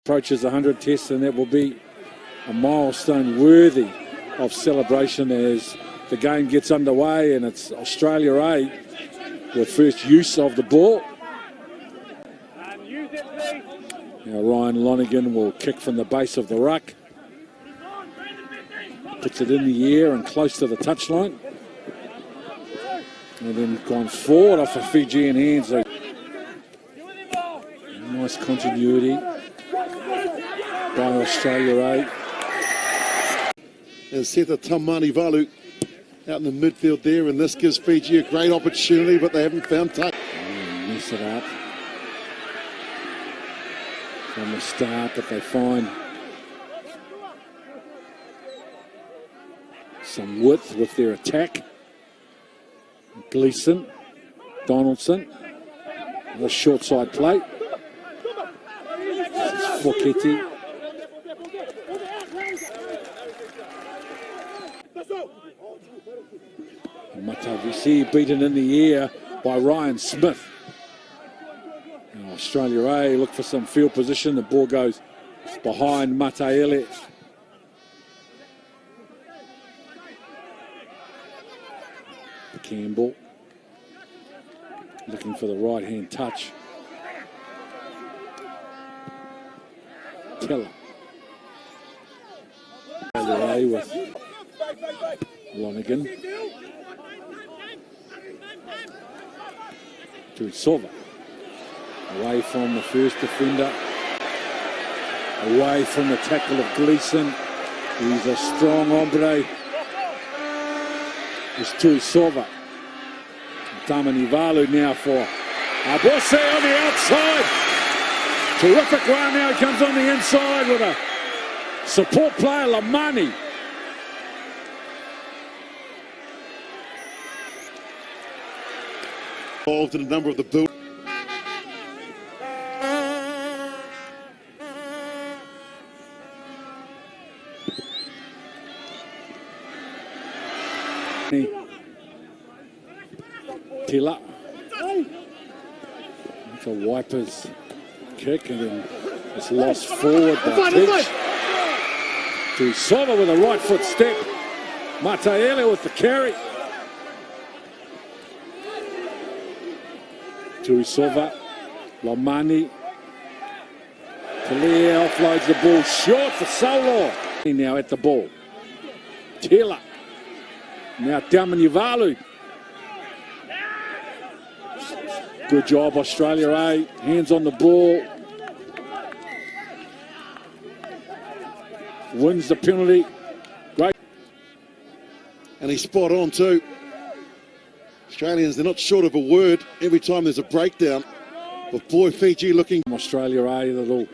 Approaches 100 tests, and that will be a milestone worthy of celebration as the game gets underway, and it's Australia A with first use of the ball. Now Ryan Lonergan will kick from the base of the ruck. Puts it in the air and close to the touchline. And then gone forward off the Fijian hands. Nice continuity by Australia A. And Seta Tamanivalu out in the midfield there, and this gives Fiji a great opportunity, but they haven't found touch. Mess it up from the start, but they find some width with their attack. Gleeson, Donaldson, the short side play. Foketi. Matavisi beaten in the air by Ryan Smith. And Australia A look for some field position. The ball goes behind Mataele. Campbell looking for the right hand touch. Teller. Away with Lonergan. To Silva. Away from the first defender. Away from the tackle of Gleeson. He's a strong hombre. It's Tuisova. Tamanivalu now for Abose on the outside. Terrific run. Now he comes on the inside with a support player, Lamani. Involved in a number of the build. Tila. It's a Wipers kick, and then it's lost forward by Pitch. To Sova with a right foot step. Mataele with the carry. To Sova. Lomani. Talia offloads the ball short for Solo. Now at the ball. Tila. Now Tamanivalu. Good job, Australia A. Hands on the ball. Wins the penalty. Great. And he's spot on too. Australians, they're not short of a word every time there's a breakdown. But boy, Fiji looking. Australia A, the little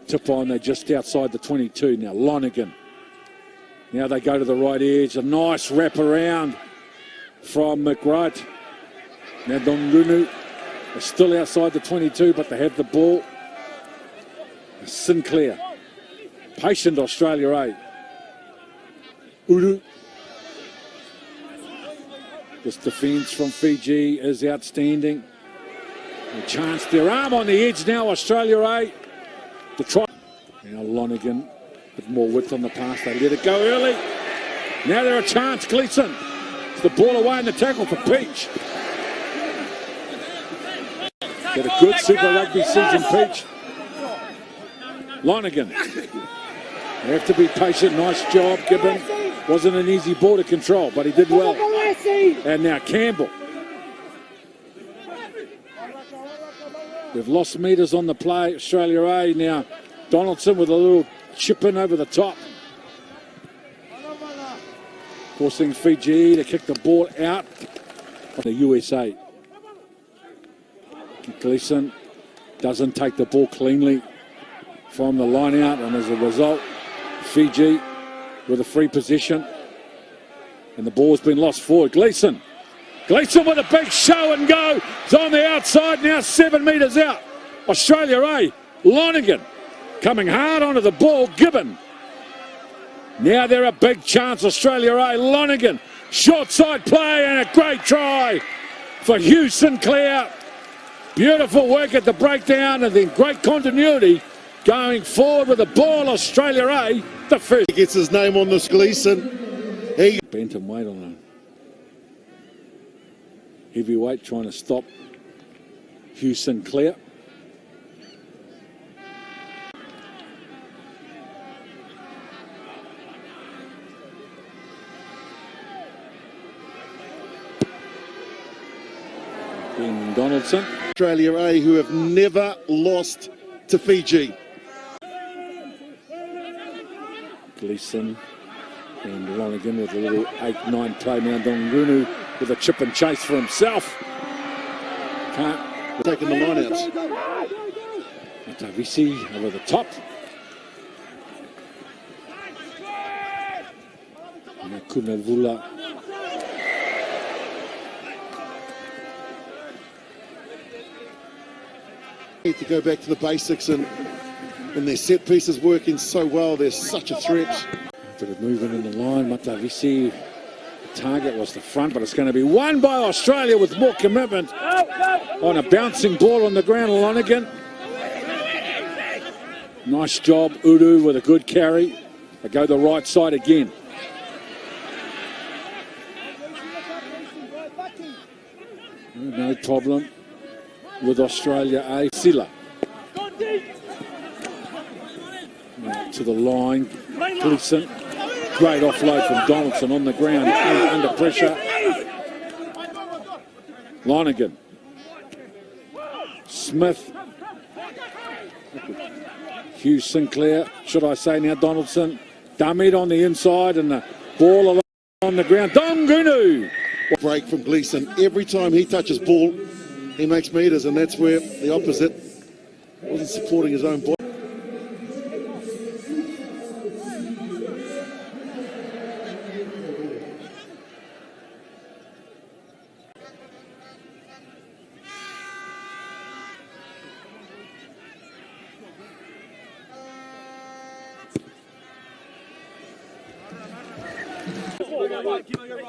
tip on, they're just outside the 22 now. Lonergan. Now they go to the right edge. A nice wrap around from McWright. Now Dongunu. They're still outside the 22, but they have the ball. Sinclair. Patient Australia A. Uru. This defence from Fiji is outstanding. They chance their arm on the edge now, Australia A. To try. Now Lonergan, a bit more width on the pass. They let it go early. Now they're a chance. Gleeson. It's the ball away in the tackle for Peach. Get a good Super Rugby season, Peach. Lonergan. They have to be patient. Nice job, Gibbon. Wasn't an easy ball to control, but he did well. And now Campbell. They've lost metres on the play. Australia A now. Donaldson with a little chip in over the top. Forcing Fiji to kick the ball out on the USA. Gleeson doesn't take the ball cleanly from the line out, and as a result, Fiji with a free possession, and the ball's been lost forward. Gleeson with a big show and go. It's on the outside now, 7 metres out. Australia A. Lonergan coming hard onto the ball. Gibbon. Now they're a big chance. Australia A. Lonergan. Short side play and a great try for Hugh Sinclair. Beautiful work at the breakdown, and then great continuity going forward with the ball. Australia A, the first. He gets his name on this, Gleeson. He Bantamweight on a heavyweight trying to stop Hugh Sinclair. Ben Donaldson. Australia A, who have never lost to Fiji. Gleeson and Lonergan with a little 8-9 play now. Dongunu with a chip and chase for himself. Can't. Taking the line out. Matavisi over the top. Kunavula. Need to go back to the basics, and their set pieces working so well. They're such a threat. Bit of movement in the line. Matavisi, the target was the front, but it's going to be won by Australia with more commitment on a bouncing ball on the ground. Lonergan. Nice job, Udu with a good carry. They go the right side again. No problem with Australia A. Silla. To the line. Gleeson. Great offload from Donaldson on the ground under pressure. Lonergan. Smith. Hugh Sinclair, should I say now, Donaldson. Dummied on the inside and the ball on the ground. Dongunu. Break from Gleeson. Every time he touches ball, he makes meters, and that's where the opposite wasn't supporting his own body.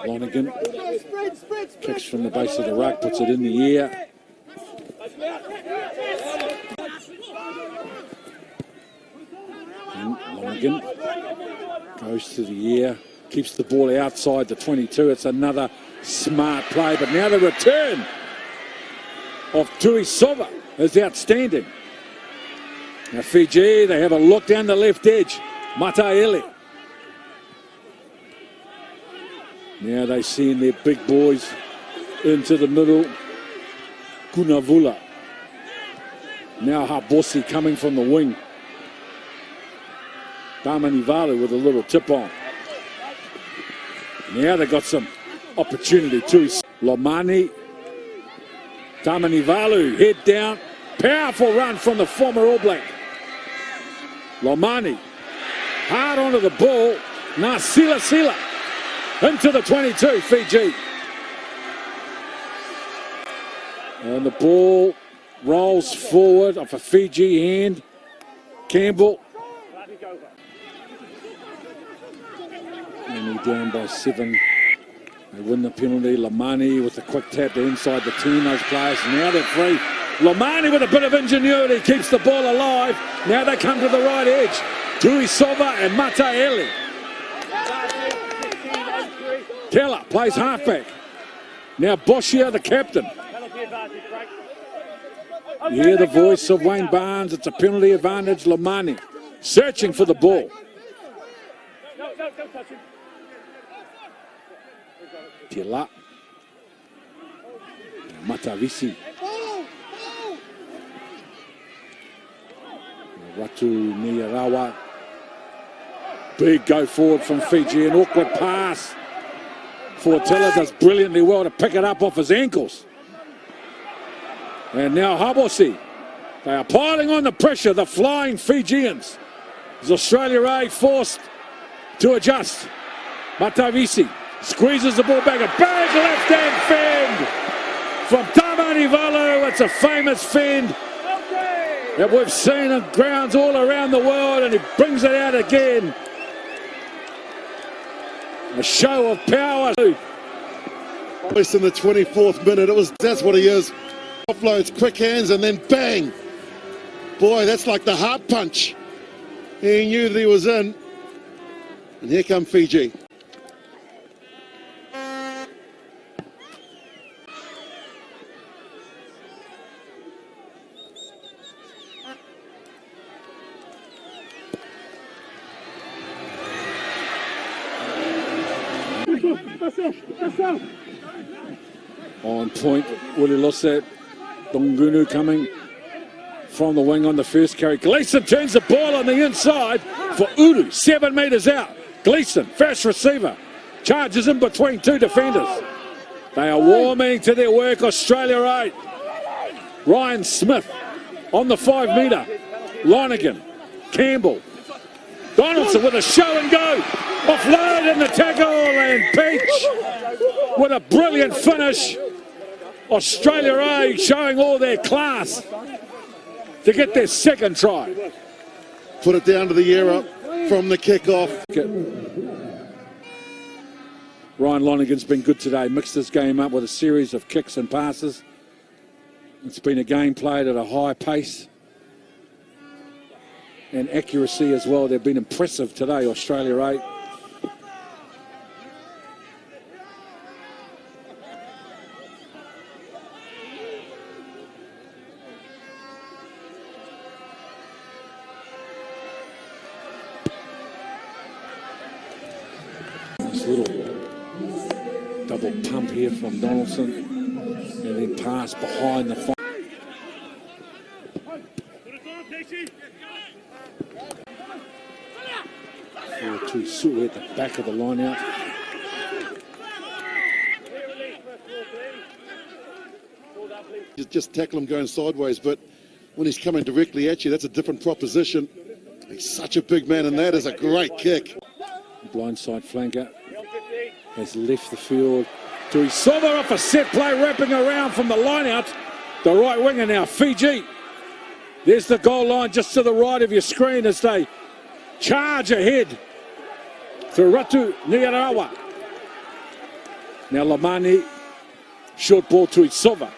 Lonergan kicks from the base of the ruck, puts it in the air. And Lonergan goes to the air, keeps the ball outside the 22. It's another smart play, but now the return of Tuisova is outstanding. Now Fiji, they have a look down the left edge. Mataele. Now they send their big boys into the middle. Kunavula. Now Habosi coming from the wing. Damanivalu with a little tip on. Now they got some opportunity too. Lomani. Damanivalu, head down. Powerful run from the former All Black. Lomani. Hard onto the ball. Now Sila. Into the 22, Fiji. And the ball rolls forward off a Fiji hand. Campbell. And he down by 7. They win the penalty. Lamani with a quick tap to inside the 10. Those players, now they're free. Lamani with a bit of ingenuity keeps the ball alive. Now they come to the right edge. Tuisova and Mataele. Keller plays halfback. Now Boschia, the captain. You hear the voice of Wayne Barnes. It's a penalty advantage. Lamani searching for the ball. Keller. Matavisi. Ratu Niarawa. Big go forward from Fiji. An awkward pass. Fortella does brilliantly well to pick it up off his ankles. And now Habosi. They are piling on the pressure, the flying Fijians. Is Australia A forced to adjust? Matavisi squeezes the ball back. A big left-hand fend from Tamanivalu. It's a famous fend that we've seen on grounds all around the world, and he brings it out again. A show of power. Less in the 24th minute. That's what he is. Offloads, quick hands, and then bang. Boy, that's like the heart punch. He knew that he was in. And here come Fiji. On point, Willie Lossett. Dongunu coming from the wing on the first carry. Gleeson turns the ball on the inside for Uru, 7 metres out. Gleeson, fast receiver, charges in between two defenders. They are warming to their work, Australia 8. Ryan Smith on the 5 metre. Lonergan, Campbell, Donaldson with a show and go. Offload in the tackle, and Peach with a brilliant finish. Australia A showing all their class to get their second try. Put it down to the era from the kickoff. Ryan Lonergan's been good today. Mixed this game up with a series of kicks and passes. It's been a game played at a high pace and accuracy as well. They've been impressive today, Australia 8. Little double pump here from Donaldson, and then pass behind the fight. 4-2 Sue at the back of the line out. Just tackle him going sideways, but when he's coming directly at you, that's a different proposition. He's such a big man, and that is a great kick. Blindside flanker has left the field. Tuisova off a set play, wrapping around from the line out. The right winger now, Fiji. There's the goal line just to the right of your screen as they charge ahead to Rd2 Niarawa. Now Lamani, short ball to Tuisova.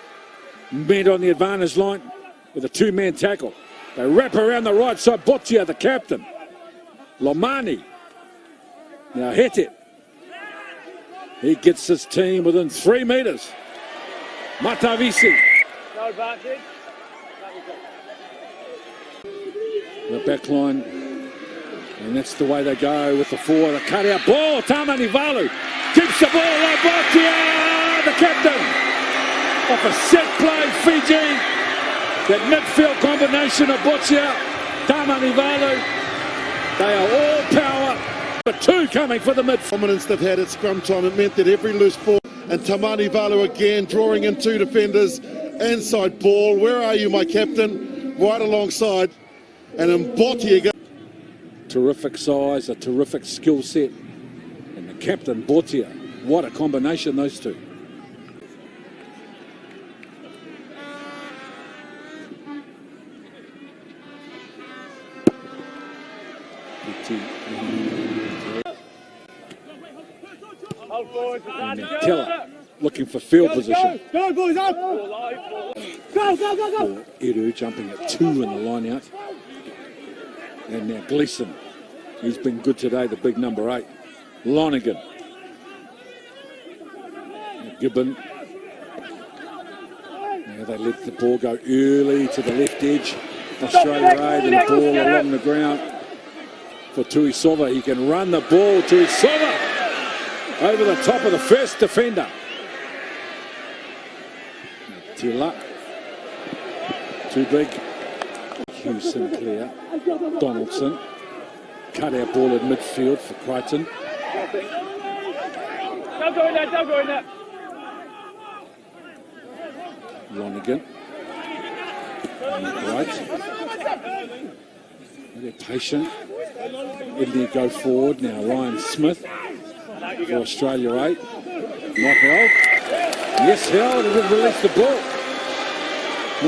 Met on the advantage line with a two-man tackle. They wrap around the right side. Botia, the captain. Lamani. Now hit it. He gets his team within 3 metres. Matavisi. No advantage. The back line. And that's the way they go with the four. The cut-out ball. Tamanivalu keeps the ball. Botia, the captain. Off a set play, Fiji. That midfield combination of Botia, Tamanivalu. They are all power. The two coming for the mid. Dominance they've had at scrum time. It meant that every loose ball, and Tamanivalu again drawing in two defenders. Inside ball. Where are you, my captain? Right alongside. And Botia. Terrific size, a terrific skill set. And the captain, Botia. What a combination, those two. Keller looking for field position. Go, boys, up! Go, go, go, go! Edu jumping at 2 in the line out. And now Gleeson. He's been good today, the big number 8. Lonergan. Gibbon. Now they let the ball go early to the left edge. Australia A, and the ball along the ground for Tuisova. He can run the ball. Tuisova over the top of the first defender. Tila. Too big. Hugh Sinclair. Donaldson. Cut out ball in midfield for Crichton. Don't go in there, don't go in there. Lonergan. Right. They're patient. India go forward now. Ryan Smith for Australia 8. Not held. Yes, held. He didn't release the ball.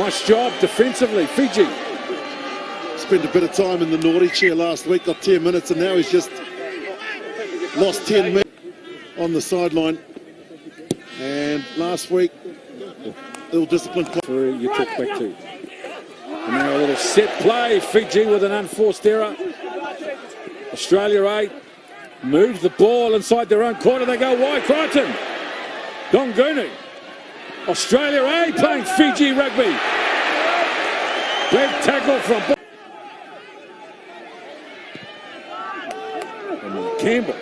Nice job defensively, Fiji. Spent a bit of time in the naughty chair last week, got 10 minutes, and now he's just lost 10 minutes on the sideline. And last week, ill-disciplined. You took back to. And now a little Little set play. Fiji with an unforced error. Australia 8 move the ball inside their own quarter. They go wide. Crichton. Dongunu. Australia 8 playing Fiji rugby. Big tackle from Campbell.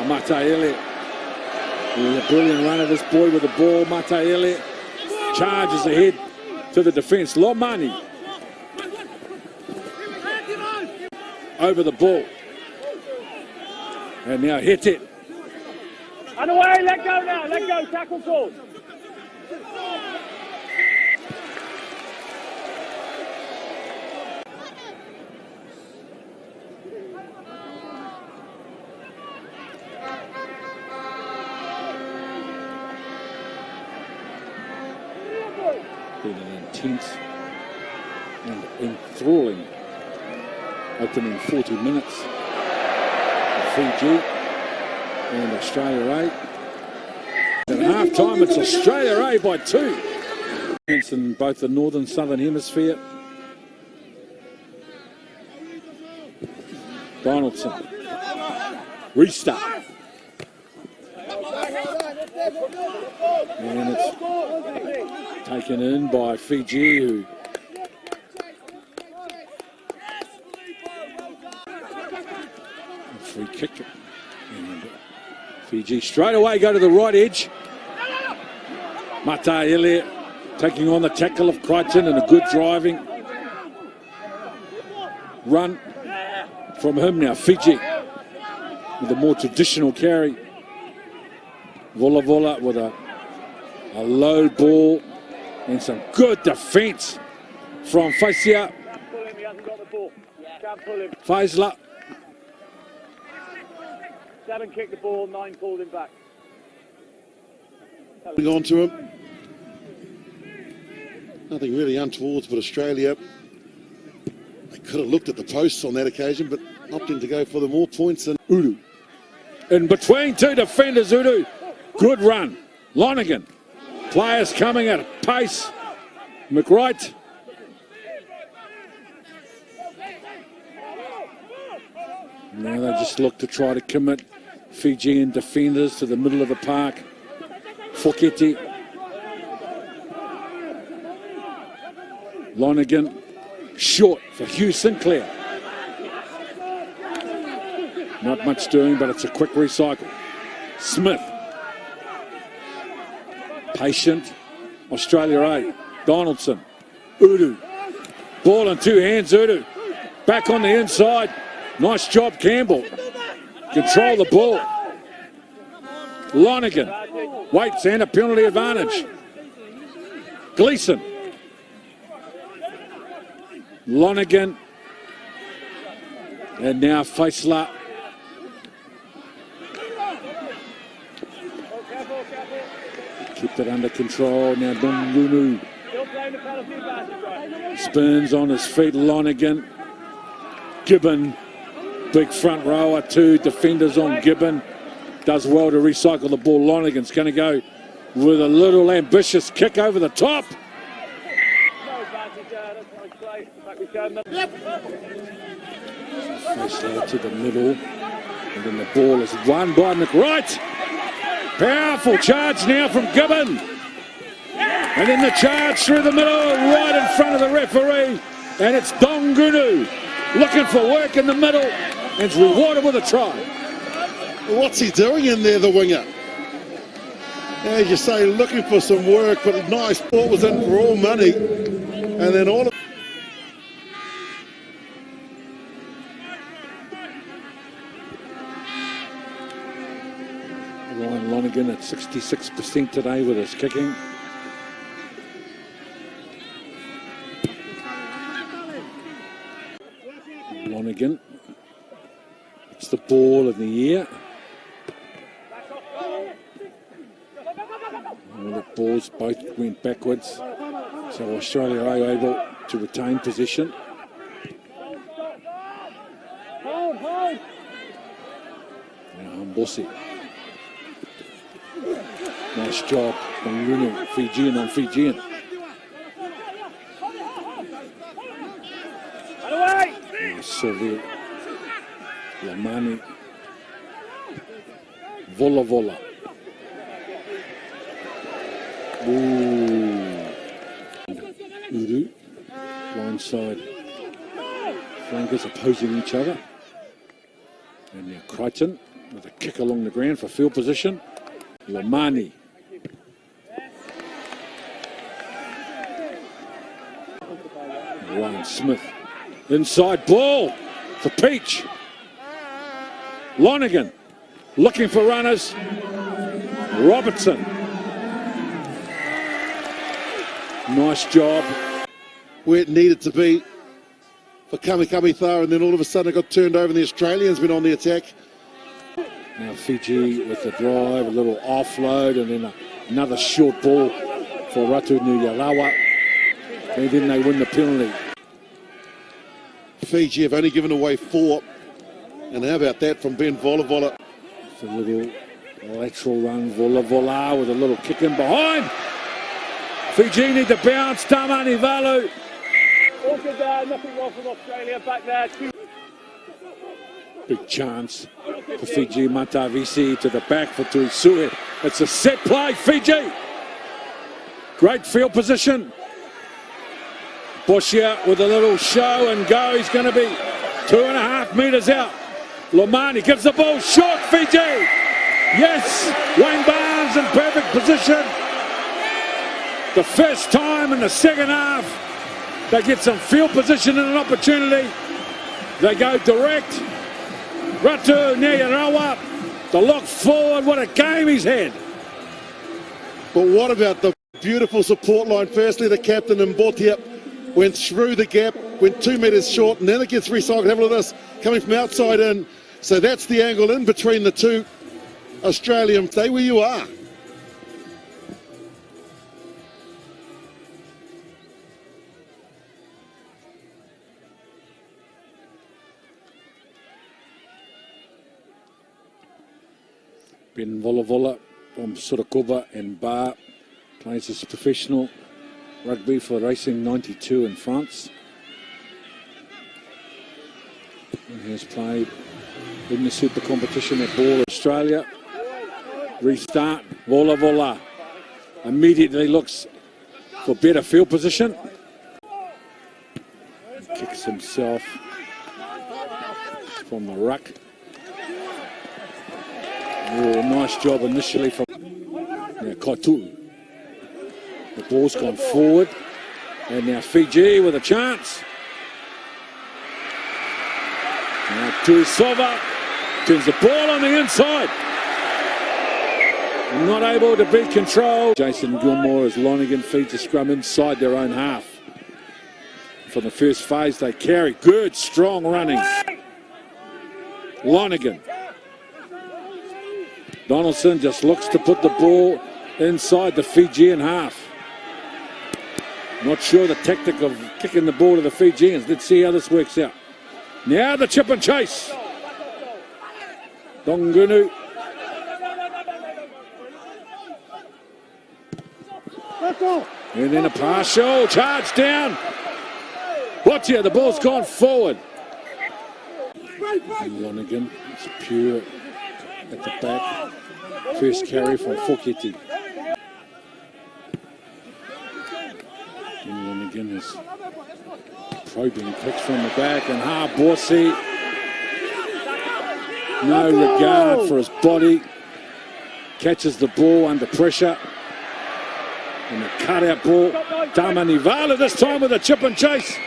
Mate Elliott. A brilliant run of this boy with the ball. Mate Elliott charges ahead to the defence. Lomani over the ball. And now hit it. And away, let go now, let go, tackle call. Been an intense and enthralling opening 40 minutes for Fiji and Australia 8. At half time, it's Australia 8 by 2. In both the northern and southern hemisphere. Donaldson. Restart. And it's taken in by Fiji, who free kick. And Fiji straight away go to the right edge. Mate Elliott taking on the tackle of Crichton and a good driving run from him now. Fiji with a more traditional carry. Vola Vola with a low ball and some good defence from Faisia. Faisla. 7 kicked the ball, 9 pulled him back. On to him. Nothing really untoward, but Australia, they could have looked at the posts on that occasion, but opting to go for the more points. And Udu. In between two defenders, Udu. Good run. Lonergan. Players coming at a pace. McWright. Now they just look to try to commit Fijian defenders to the middle of the park. Foketi. Lonergan. Short for Hugh Sinclair. Not much doing, but it's a quick recycle. Smith. Patient. Australia 8. Donaldson. Udu. Ball in 2 hands, Udu. Back on the inside. Nice job, Campbell. Control the ball. Lonergan. Waits and a penalty advantage. Gleeson. Lonergan. And now Faisla. Kept it under control. Now Dongunu spins on his feet. Lonergan. Gibbon. Big front rower. 2 defenders on Gibbon. Does well to recycle the ball. Lonergan's going to go with a little ambitious kick over the top. Faisla to the middle. And then the ball is won by McWright. Powerful charge now from Gibbon. And then the charge through the middle, right in front of the referee. And it's Dongunu looking for work in the middle. And it's rewarded with a try. what's he doing in there, the winger? As you say, looking for some work, but a nice ball was in for all money. And then all of Ryan Lonergan at 66% today with his kicking. Lonergan. It's the ball in the air. Well, the balls both went backwards. So Australia are able to retain position. Now Mbosi. Nice job from Fijian on Fijian. Soviet, Lamani, Vola. Ooh. Uru, blindside. Flankers opposing each other. And now Crichton with a kick along the ground for field position. Lamani. Ryan Smith. Inside ball for Peach. Lonergan looking for runners. Robertson. Nice job. Where it needed to be for Kamikami-Thar, and then all of a sudden it got turned over and the Australians been on the attack. Now Fiji with the drive, a little offload, and then another short ball for Rd2 Yalawa. And then they win the penalty. Fiji have only given away 4. And how about that from Ben Vola? It's a little lateral run, Vola with a little kick in behind. Fiji need to bounce, Tamani Valu. All good there, nothing wrong from Australia back there. Big chance for Fiji, Matavisi to the back for Tuisue. It's a set play, Fiji. Great field position. Boschia with a little show and go. He's going to be 2.5 metres out. Lomani gives the ball short, Fiji. Yes, Wayne Barnes in perfect position. The first time in the second half, they get some field position and an opportunity. They go direct. Rd2 Nyarawa, the look forward, what a game he's had. But what about the beautiful support line? Firstly, the captain Mbotia went through the gap, went 2 metres short, and then it gets recycled. Have a look at this, coming from outside in. So that's the angle in between the two Australian. Stay where you are. Ben Vola from Surakoba and Bar plays as professional rugby for Racing 92 in France. He has played in the super competition at Ball Australia. Restart, Vola immediately looks for better field position. Kicks himself from the ruck. Oh, nice job initially from Kaitu. The ball's gone forward. And now Fiji with a chance. Now Tuisova turns the ball on the inside. Not able to beat control. Jason Gilmore as Lonergan feeds a scrum inside their own half. For the first phase they carry. Good, strong running. Lonergan. Donaldson just looks to put the ball inside the Fijian half. Not sure the tactic of kicking the ball to the Fijians. Let's see how this works out. Now the chip and chase. Dongunu. And then a partial charge down. What's here? The ball's gone forward. And Lonergan, it's pure at the back. First carry from Foketi. And Lonergan is probing kicks from the back, and Bossi, no regard for his body, catches the ball under pressure. And the cutout ball, Tamanivala this time with a chip and chase.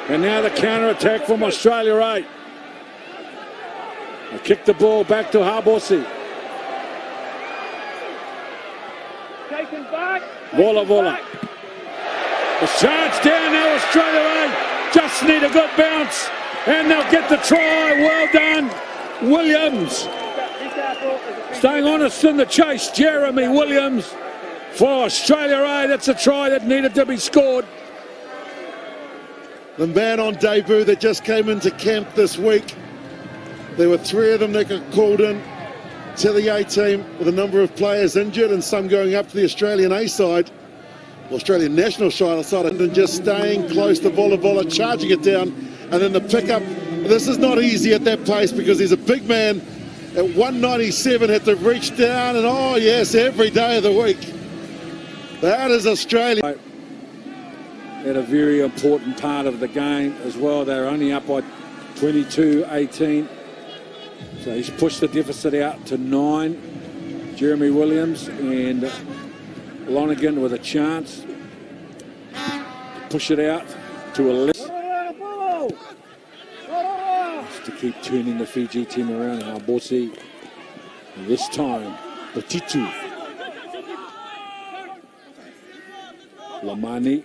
And now the counter attack from Australia 8. They kick the ball back to Habossi. Taken back. Vola. It's charged down now, Australia 8. Just need a good bounce. And they'll get the try. Well done, Williams. Staying honest in the chase, Jeremy Williams for Australia 8. That's a try that needed to be scored. The man on debut that just came into camp this week. There were 3 of them that got called in to the A team with a number of players injured and some going up to the Australian A side. Australian national side and just staying close to Vola, charging it down, and then the pickup. This is not easy at that pace because he's a big man. At 197, had to reach down, and oh yes, every day of the week. That is Australia. At a very important part of the game as well. They're only up by 22-18. So he's pushed the deficit out to 9. Jeremy Williams and Lonergan with a chance to push it out to 11. Just to keep turning the Fiji team around. Bosi, this time, Potitu. Lamani.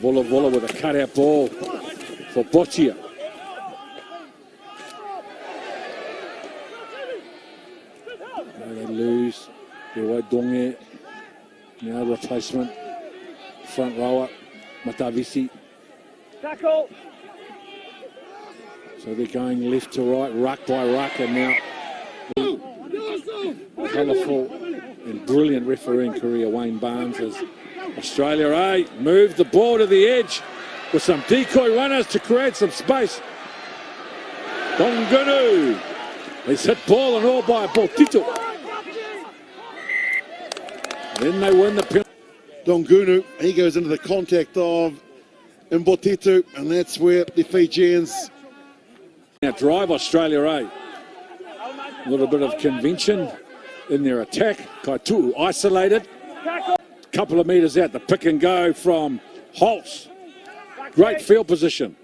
Vola with a cutout ball for Botia. They lose. Donge. Now replacement. Front rower. Matavisi. Tackle. So they're going left to right, ruck by ruck, and now colourful and brilliant refereeing career Wayne Barnes has Australia moved the ball to the edge with some decoy runners to create some space. Dongunu. He's hit ball and all by Boltito. Then they win the penalty. Dongunu, he goes into the contact of Mbotito, and that's where the Fijians Now drive Australia A little bit of convention in their attack. Kaitu'u isolated. Couple of metres out, the pick and go from Holtz. Great field position.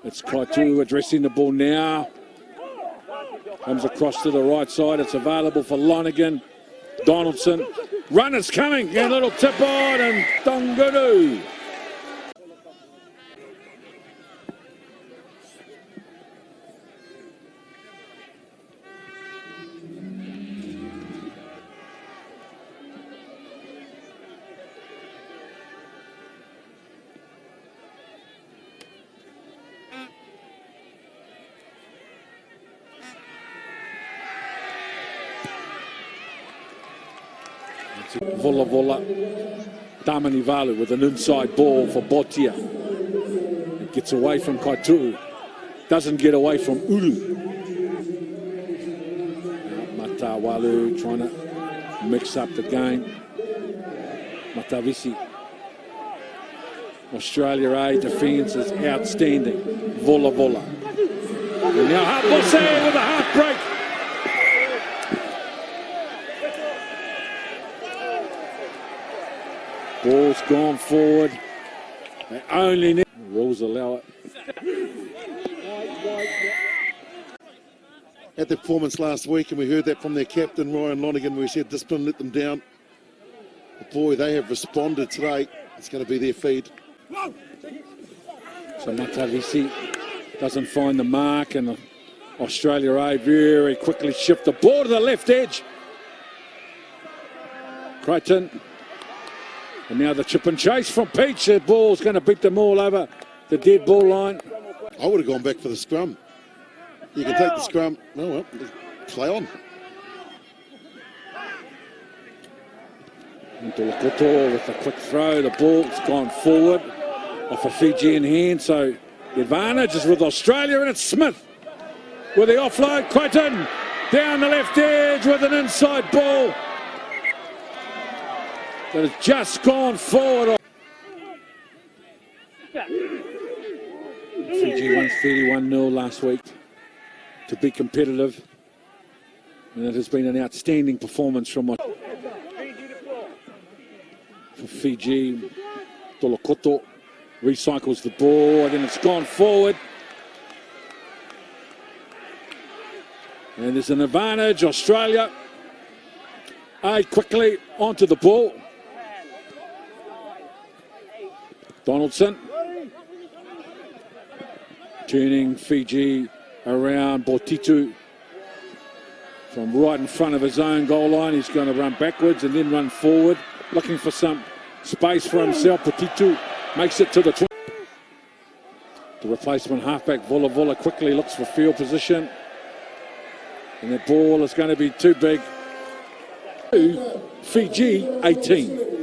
It's Kaitu'u addressing the ball now. Comes across to the right side. It's available for Lonergan. Donaldson. Runners coming. And a little tip on and Dongunu. Vola, Tamanivalu with an inside ball for Botia. It gets away from Kaitu'u. Doesn't get away from Ulu. Matawalu trying to mix up the game. Matavisi. Australia A defence is outstanding. Vola. And now Habose with a half break. Ball's gone forward. They only need. Rules allow it. at the performance last week, and we heard that from their captain Ryan Lonergan, where he said discipline let them down. But boy, they have responded today. It's going to be their feed. So Matavisi doesn't find the mark, and Australia A very quickly shift the ball to the left edge. Crichton. And now the chip and chase from Peach. The ball's going to beat them all over the dead ball line. I would have gone back for the scrum. You can take the scrum. Oh well, play on. Dulakoto with a quick throw. The ball's gone forward off a Fijian hand. So the advantage is with Australia, and it's Smith with the offload. Crichton down the left edge with an inside ball that has just gone forward. Fiji won 31-0 last week to be competitive, and it has been an outstanding performance from Fiji. Dolakoto recycles the ball, and then it's gone forward. And there's an advantage. Australia quickly onto the ball. Donaldson turning Fiji around. Botitu from right in front of his own goal line. He's going to run backwards and then run forward, looking for some space for himself. Botitu makes it to the 20. The replacement halfback Vola quickly looks for field position, and the ball is going to be too big. Fiji 18.